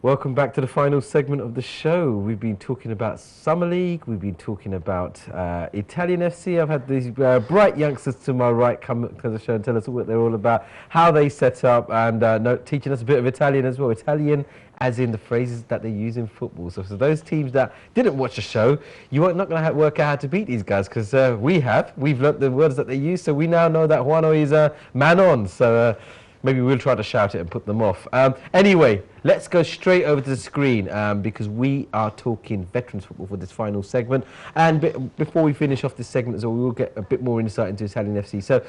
Welcome back to the final segment of the show. We've been talking about Summer League, we've been talking about Italian FC. I've had these bright youngsters to my right come to the show and tell us what they're all about, how they set up, and teaching us a bit of Italian as well. Italian as in the phrases that they use in football. So for those teams that didn't watch the show, you are not going to work out how to beat these guys, because we've learnt the words that they use, so we now know that Juano is man on. So maybe we'll try to shout it and put them off. Anyway, let's go straight over to the screen because we are talking veterans football for this final segment. And before we finish off this segment as well, we will get a bit more insight into Italian FC. So,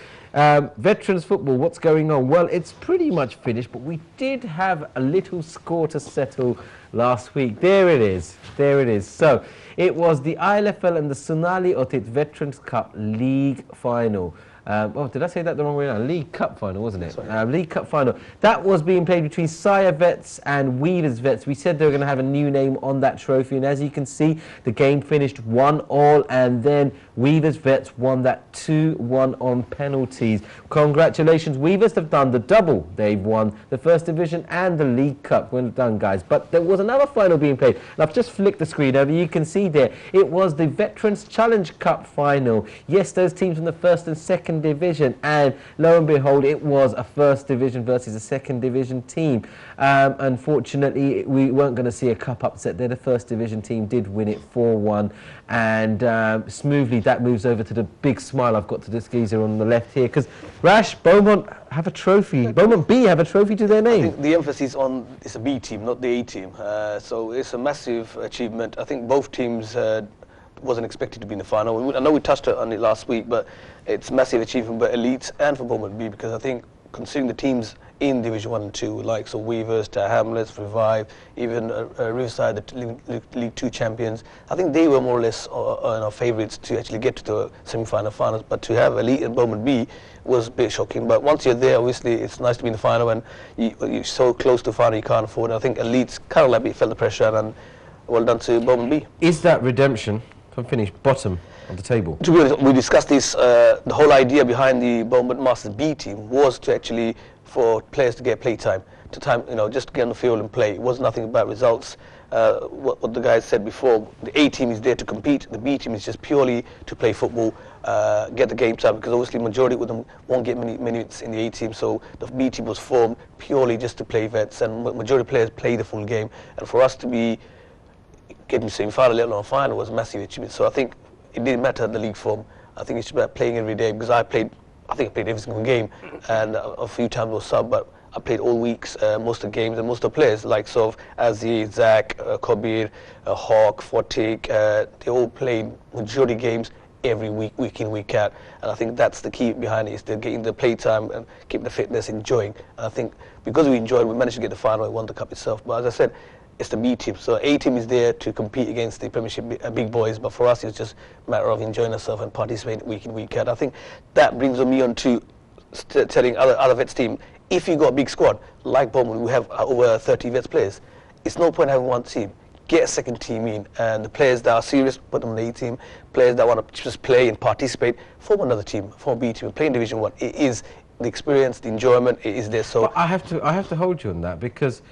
veterans football, what's going on? Well, it's pretty much finished, but we did have a little score to settle last week. There it is. There it is. So, it was the Ilfl and the Sonali Otit Veterans Cup League final. Oh, did I say that the wrong way around? League Cup final, wasn't it? League Cup final. That was being played between Sire Vets and Weavers Vets. We said they were going to have a new name on that trophy, and as you can see, the game finished 1-1, and then Weavers Vets won that 2-1 on penalties. Congratulations, Weavers have done the double. They've won the First Division and the League Cup. Well done, guys. But there was another final being played, and I've just flicked the screen over. You can see there, it was the Veterans Challenge Cup final. Yes, those teams from the first and second division, and lo and behold, it was a first division versus a second division team. Unfortunately, we weren't going to see a cup upset there. The first division team did win it 4-1, and smoothly that moves over to the big smile I've got to this geezer on the left here, because Rash, Beaumont have a trophy. Beaumont B have a trophy to their name. I think the emphasis on it's a B team, not the A team. So it's a massive achievement. I think both teams wasn't expected to be in the final. I know we touched on it last week, but it's a massive achievement for Elites and for Beaumont B, because I think considering the teams in Division 1 and 2, like so Weavers, Hamlets, Revive, even Riverside, the League 2 champions, I think they were more or less our favourites to actually get to the semi-final finals. But to have Elite and Beaumont B was a bit shocking. But once you're there, obviously it's nice to be in the final, and you're so close to the final you can't afford it. I think Elites kind of like felt the pressure, and well done to Beaumont B. Is that redemption from finish bottom of the table? To be honest, we discussed this. The whole idea behind the Beaumont Masters B team was to actually for players to get play time, just to get on the field and play. It was nothing about results. What the guys said before, the A team is there to compete. The B team is just purely to play football, get the game time, because obviously majority of them won't get many minutes in the A team. So the B team was formed purely just to play vets, and majority of players play the full game. And for us to be getting to semi-final, let alone final, was a massive achievement. So I think it didn't matter the league form. I think it's about playing every day, because I think I played every single game, and a few times was sub, but I played all weeks, most of the games, and most of the players, like sort of Aziz, Zach, Kabir, Hawk, Fortik, they all played majority games every week in, week out. And I think that's the key behind it, is to getting the play time and keep the fitness, enjoying. And I think because we enjoyed, we managed to get the final and won the cup itself. But as I said, it's the B team. So A team is there to compete against the Premiership big boys, but for us it's just a matter of enjoying ourselves and participating week in, week out. I think that brings me on to telling other vets team, if you got a big squad like Beaumont, we have over 30 vets players, it's no point having one team. Get a second team in, and the players that are serious, put them on the A team. Players that want to just play and participate, form another team, form a B team, play in Division 1. It is the experience, the enjoyment, it is there. So but I have to hold you on that, because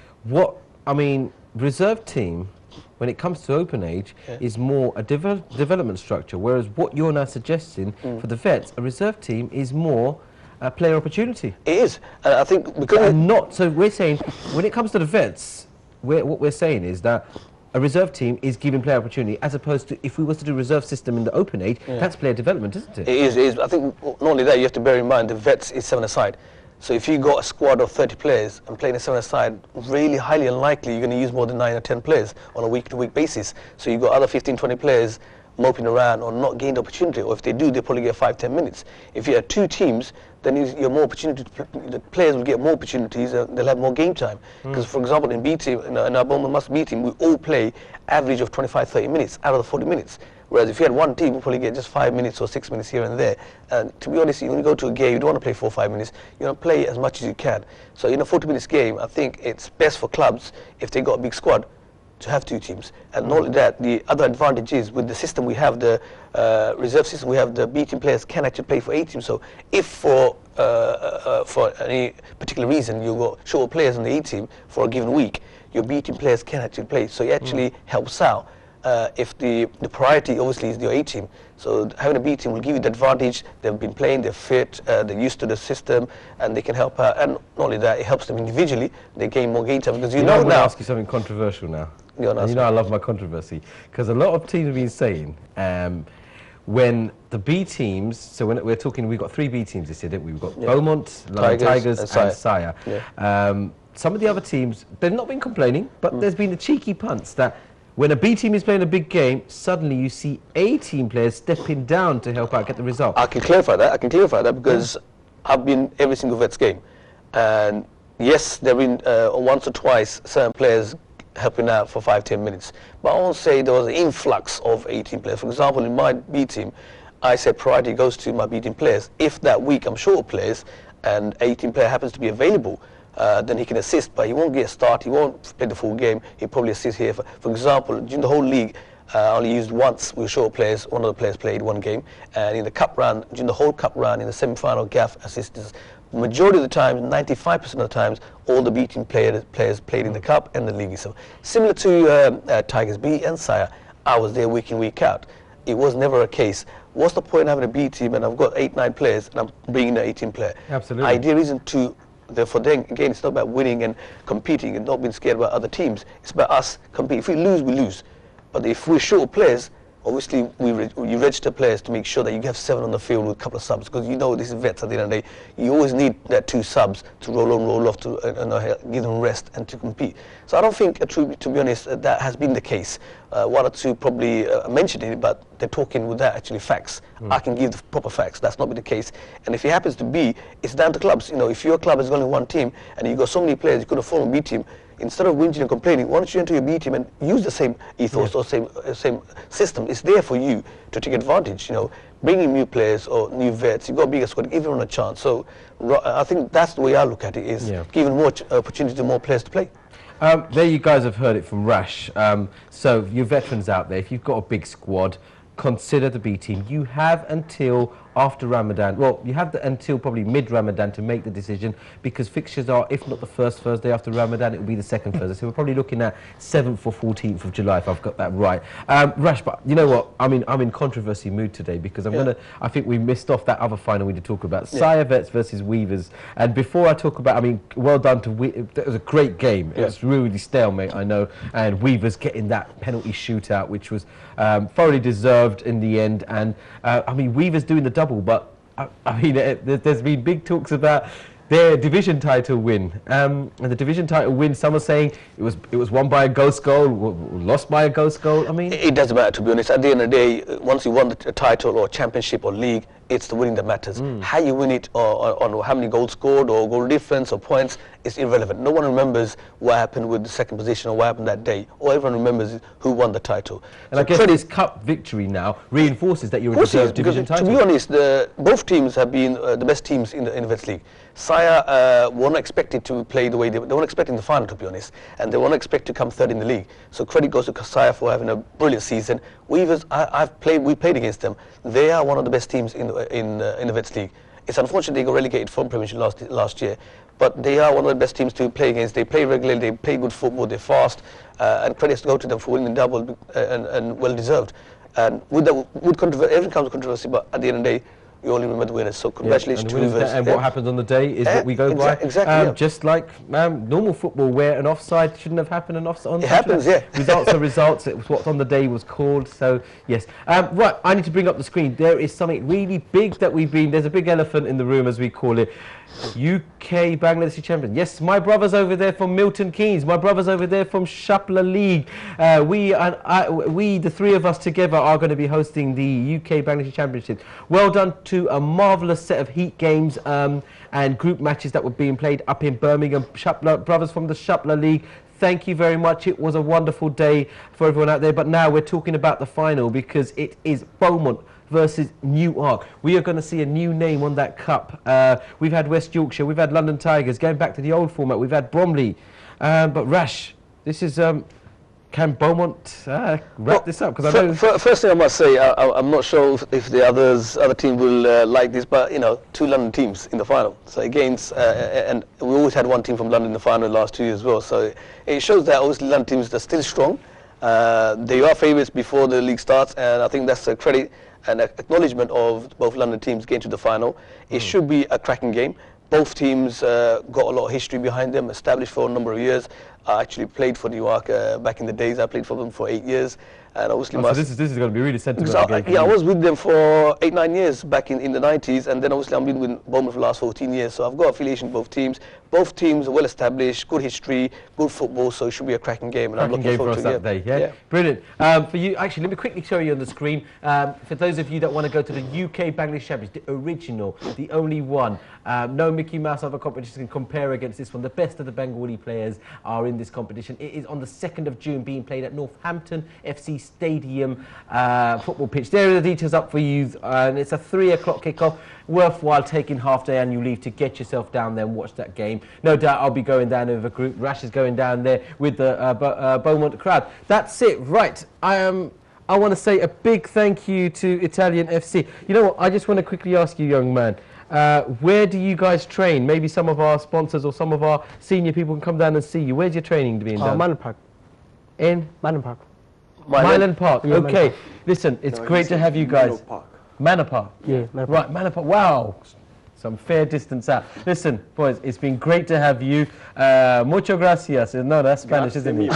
reserve team, when it comes to open age, is more a development structure, whereas what you're now suggesting for the vets, a reserve team is more a player opportunity. It is, and I think because so we're saying when it comes to the vets, what we're saying is that a reserve team is giving player opportunity, as opposed to if we was to do reserve system in the open age, that's player development, isn't it? It is. I think not only that, you have to bear in mind the vets is 7-a-side. So if you got a squad of 30 players and playing a 7-a-side, really highly unlikely you're going to use more than 9 or 10 players on a week-to-week basis. So you've got other 15, 20 players moping around or not gained opportunity, or if they do, they probably get 5-10 minutes. If you have two teams, then you're more opportunity. The players will get more opportunities, and they'll have more game time. Because, for example, in B team, in our Beaumont Masters B team, we all play average of 25-30 minutes out of the 40 minutes. Whereas if you had one team, you probably get just 5 minutes or 6 minutes here and there. And to be honest, when you go to a game, you don't want to play 4 or 5 minutes. You want to play as much as you can. So in a 40 minutes game, I think it's best for clubs, if they got a big squad, to have 2 teams. And not only that, the other advantage is with the system we have, the reserve system we have, the B team players can actually play for A team. So if for any particular reason you've got short players on the A team for a given week, your B team players can actually play. So it actually helps out. If the priority obviously is your A team, so having a B team will give you the advantage. They've been playing, they're fit, they're used to the system, and they can help out. And not only that, it helps them individually. They gain more game time because you know now. I'm going to ask you something controversial now. And you know I love my controversy because a lot of teams have been saying when the B teams. So when we're talking, we've got 3 B teams this year, didn't we? We've got Beaumont, London Tigers, and Sire. Yeah. Some of the other teams, they've not been complaining, but there's been the cheeky punts that when a B team is playing a big game, suddenly you see A team players stepping down to help out get the result. I can clarify that because I've been every single Vets game, and yes, there have been once or twice certain players helping out for 5-10 minutes, but I won't say there was an influx of A team players. For example, in my B team, I said priority goes to my B team players. If that week I'm short of players and A team player happens to be available, then he can assist, but he won't get a start, he won't play the full game, he'll probably assist here. For example, during the whole league, I only used once with short players, one of the players played 1 game, and in the cup round, during the whole cup round, in the semi-final, Gaff assisted. Majority of the time, 95% of the times, all the B team players played in the cup and the league. So similar to Tigers B and Sire, I was there week in, week out. It was never a case, what's the point of having a B team and I've got 8-9 players and I'm bringing an 18 player? Absolutely. Idea isn't to, therefore then again, it's not about winning and competing and not being scared about other teams. It's about us competing. If we lose, we lose. But if we're short of players, obviously you register players to make sure that you have 7 on the field with a couple of subs, because you know this is Vets at the end of the day. You always need that 2 subs to roll on, roll off, to give them rest and to compete. So I don't think, to be honest, that has been the case. 1 or 2 probably mentioned it, but they're talking without actually facts. I can give the proper facts. That's not been the case. And if it happens to be, it's down to clubs. You know, if your club has only 1 team and you've got so many players, you could have formed a B team. Instead of whinging and complaining, why don't you enter your B team and use the same ethos or same system? It's there for you to take advantage. You know, bringing new players or new vets, you've got a bigger squad, give everyone a chance. So I think that's the way I look at it, is giving more opportunity to more players to play. There you guys have heard it from Rash. So you veterans out there, if you've got a big squad, consider the B team. You have until after Ramadan, well, you have until probably mid-Ramadan to make the decision, because fixtures are, if not the first Thursday after Ramadan, it will be the second Thursday. So we're probably looking at 7th or 14th of July, if I've got that right. Rash, but you know what? I mean, I'm in controversy mood today because I think we missed off that other final we did talk about, Sire Vets versus Weavers. And before I talk about, I mean, well done to it was a great game. It was really stalemate, I know, and Weavers getting that penalty shootout, which was thoroughly deserved in the end. And I mean, Weavers doing the double, but I mean, there's been big talks about their division title win. And the division title win, some are saying it was won by a ghost goal, lost by a ghost goal. I mean, it doesn't matter, to be honest. At the end of the day, once you won the title or championship or league, it's the winning that matters. How you win it, or how many goals scored, or goal difference, or points, is irrelevant. No one remembers what happened with the second position or what happened that day. All everyone remembers is who won the title. And so I guess this cup victory now reinforces that you're a deserved division title. To be honest, both teams have been the best teams in the Vets League. Sire weren't expected to play the way they weren't expecting the final, to be honest, and they weren't expected to come 3rd in the league. So credit goes to Sire for having a brilliant season. Weavers, we played against them. They are one of the best teams in the Vets League. It's unfortunate they got relegated from Premiership last year, but they are one of the best teams to play against. They play regularly, they play good football, they're fast, and credits go to them for winning the double, and well deserved. And with controversy, everything comes with controversy, but at the end of the day, we only remember the winners. So congratulations to Weavers. And what happens on the day is what we go by. Exactly. Just like normal football, where an offside shouldn't have happened, an offside. It happens, Results are results. It was what's on the day was called. So yes. Right. I need to bring up the screen. There is something really big that there's a big elephant in the room, as we call it. UK Bangladeshi champion. Yes, my brothers over there from Milton Keynes, my brothers over there from Shapla League. We, the 3 of us together, are going to be hosting the UK Bangladeshi Championship. Well done to a marvellous set of heat games and group matches that were being played up in Birmingham. Shapla brothers from the Shapla League, thank you very much. It was a wonderful day for everyone out there. But now we're talking about the final, because it is Beaumont versus Newark. We are going to see a new name on that cup. We've had West Yorkshire, we've had London Tigers, going back to the old format, we've had Bromley. But Rash, this is Can Beaumont wrap this up? Because I know... First thing I must say, I'm not sure if the other team will like this, but you know, 2 London teams in the final. So against, and we always had 1 team from London in the final the last 2 years as well. So it shows that obviously London teams are still strong. They are favourites before the league starts, and I think that's a credit and acknowledgement of both London teams getting to the final. It should be a cracking game. Both teams got a lot of history behind them, established for a number of years. I actually played for Newark back in the days. I played for them for 8 years. And obviously so this is going to be really sentimental. I was with them for 8-9 years back in the 90s, and then obviously I've been with Bournemouth for the last 14 years. So I've got affiliation with both teams. Both teams are well established, good history, good football. So it should be a cracking game, and I'm looking forward to it. That day, yeah? Brilliant. For you, actually, let me quickly show you on the screen. For those of you that want to go to the UK Bangladesh Championship, the original, the only one. No Mickey Mouse other competitions can compare against this one. The best of the Bengali players are in this competition. It is on the 2nd of June, being played at Northampton FC Stadium football pitch. There are the details up for you, and it's a 3 o'clock kickoff. Worthwhile taking half-day annual leave to get yourself down there and watch that game. No doubt I'll be going down with a group. Rash is going down there with the Beaumont crowd. That's it, right. I want to say a big thank you to Italian FC. You know what, I just want to quickly ask you, young man, where do you guys train? Maybe some of our sponsors or some of our senior people can come down and see you. Where's your training being done? Myland Park. In? Myland Park. Myland Park. Yeah, okay. Park. Listen, it's great to have you guys. Manor Park. Yeah, Manor Park. Right, Manor Park. Wow. Some fair distance out. Listen, boys, it's been great to have you. Muchas gracias. No, that's Spanish, isn't it?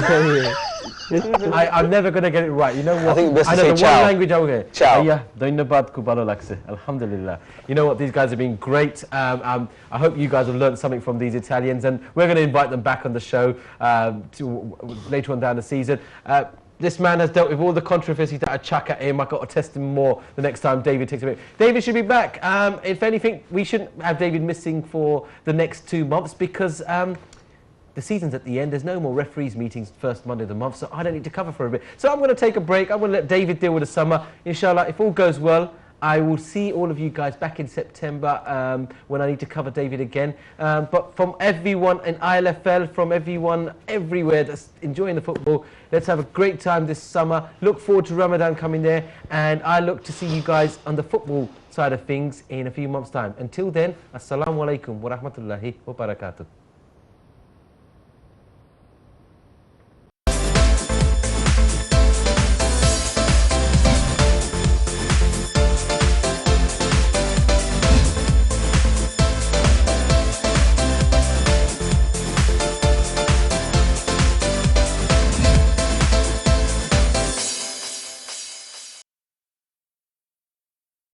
I'm never going to get it right. You know what? I think best I to know say the ciao. one language over here. Ciao. Alhamdulillah. You know what? These guys have been great. I hope you guys have learned something from these Italians, and we're going to invite them back on the show later on down the season. This man has dealt with all the controversy that I chuck at him. I've got to test him more the next time David takes him in. David should be back. If anything, we shouldn't have David missing for the next 2 months because the season's at the end. There's no more referees meetings first Monday of the month, so I don't need to cover for a bit. So I'm going to take a break. I'm going to let David deal with the summer. Inshallah, if all goes well, I will see all of you guys back in September when I need to cover David again. But from everyone in ILFL, from everyone everywhere that's enjoying the football, let's have a great time this summer. Look forward to Ramadan coming there, and I look to see you guys on the football side of things in a few months' time. Until then, Assalamu alaikum wa rahmatullahi wa barakatuh.